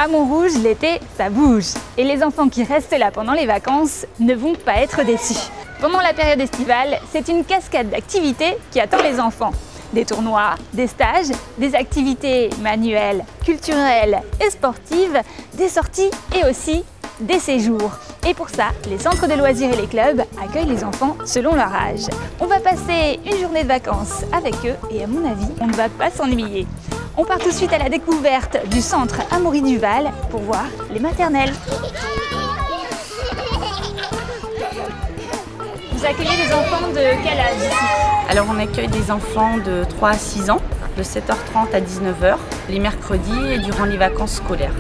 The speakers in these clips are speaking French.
À Montrouge, l'été, ça bouge. Et les enfants qui restent là pendant les vacances ne vont pas être déçus. Pendant la période estivale, c'est une cascade d'activités qui attend les enfants. Des tournois, des stages, des activités manuelles, culturelles et sportives, des sorties et aussi des séjours. Et pour ça, les centres de loisirs et les clubs accueillent les enfants selon leur âge. On va passer une journée de vacances avec eux et à mon avis, on ne va pas s'ennuyer. On part tout de suite à la découverte du centre Amaury Duval pour voir les maternelles. Vous accueillez des enfants de quel âge ici? Alors on accueille des enfants de 3 à 6 ans, de 7h30 à 19h, les mercredis et durant les vacances scolaires.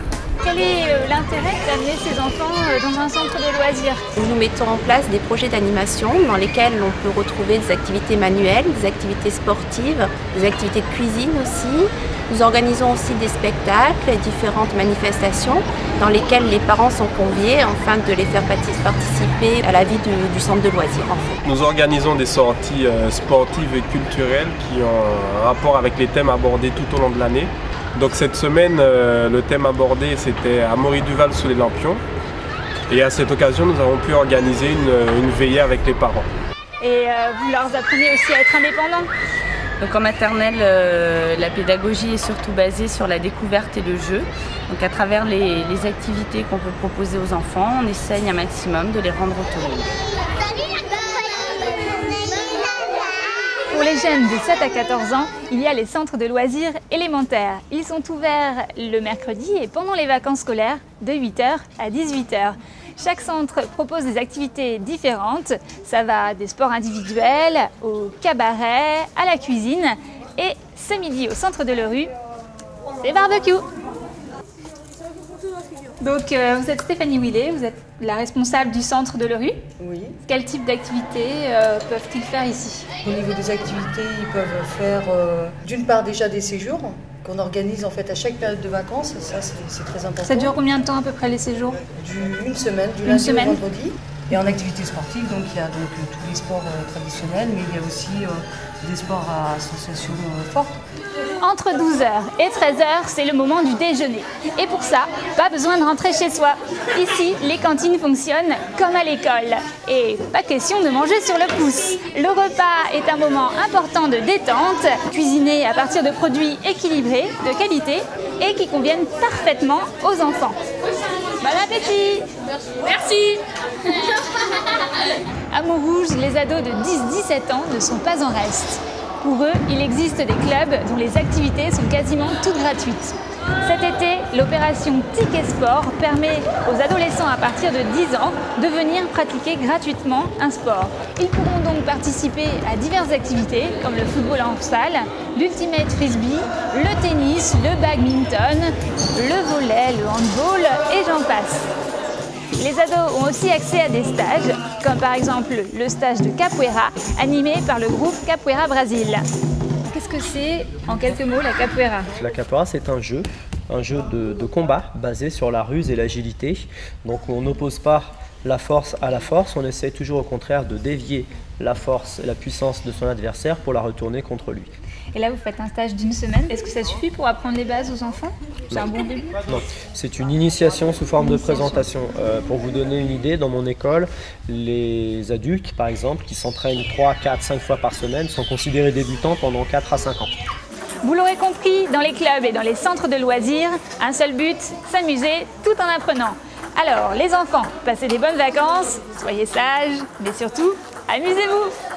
Quel est l'intérêt d'amener ces enfants dans un centre de loisirs? Nous mettons en place des projets d'animation dans lesquels on peut retrouver des activités manuelles, des activités sportives, des activités de cuisine aussi. Nous organisons aussi des spectacles et différentes manifestations dans lesquelles les parents sont conviés afin de les faire participer à la vie du centre de loisirs. En fait. Nous organisons des sorties sportives et culturelles qui ont un rapport avec les thèmes abordés tout au long de l'année. Donc cette semaine, le thème abordé c'était Amaury Duval sous les lampions. Et à cette occasion, nous avons pu organiser une veillée avec les parents. Et vous leur apprenez aussi à être indépendants? Donc en maternelle, la pédagogie est surtout basée sur la découverte et le jeu. Donc à travers les activités qu'on peut proposer aux enfants, on essaye un maximum de les rendre autonomes. Pour les jeunes de 7 à 14 ans, il y a les centres de loisirs élémentaires. Ils sont ouverts le mercredi et pendant les vacances scolaires de 8h à 18h. Chaque centre propose des activités différentes. Ça va des sports individuels au cabaret, à la cuisine. Et ce midi au centre de Lerue, c'est barbecue. Donc vous êtes Stéphanie Willet, vous êtes la responsable du centre de Lerue. Oui. Quel type d'activités peuvent-ils faire ici? Au niveau des activités, ils peuvent faire d'une part déjà des séjours qu'on organise en fait à chaque période de vacances, ça c'est très important. Ça dure combien de temps à peu près les séjours? Une semaine, du lundi au vendredi. Et en activité sportive, donc il y a donc tous les sports traditionnels, mais il y a aussi des sports à association forte. Entre 12h et 13h, c'est le moment du déjeuner. Et pour ça, pas besoin de rentrer chez soi. Ici, les cantines fonctionnent comme à l'école. Et pas question de manger sur le pouce. Le repas est un moment important de détente, cuisiné à partir de produits équilibrés, de qualité et qui conviennent parfaitement aux enfants. Bon appétit! Merci! À Montrouge, les ados de 10-17 ans ne sont pas en reste. Pour eux, il existe des clubs dont les activités sont quasiment toutes gratuites. Cet été, l'opération Ticket Sport permet aux adolescents à partir de 10 ans de venir pratiquer gratuitement un sport. Ils pourront donc participer à diverses activités comme le football en salle, l'ultimate frisbee, le tennis, le badminton, le volley, le handball et j'en passe. Les ados ont aussi accès à des stages, comme par exemple le stage de capoeira, animé par le groupe Capoeira Brasil. Qu'est-ce que c'est, en quelques mots, la capoeira? La capoeira, c'est un jeu de combat basé sur la ruse et l'agilité. Donc on n'oppose pas la force à la force, on essaie toujours au contraire de dévier la force et la puissance de son adversaire pour la retourner contre lui. Et là, vous faites un stage d'une semaine. Est-ce que ça suffit pour apprendre les bases aux enfants? C'est un bon début? Non, c'est une initiation sous forme de présentation. Pour vous donner une idée, dans mon école, les adultes, par exemple, qui s'entraînent 3, 4, 5 fois par semaine, sont considérés débutants pendant 4 à 5 ans. Vous l'aurez compris, dans les clubs et dans les centres de loisirs, un seul but, s'amuser tout en apprenant. Alors, les enfants, passez des bonnes vacances, soyez sages, mais surtout, amusez-vous!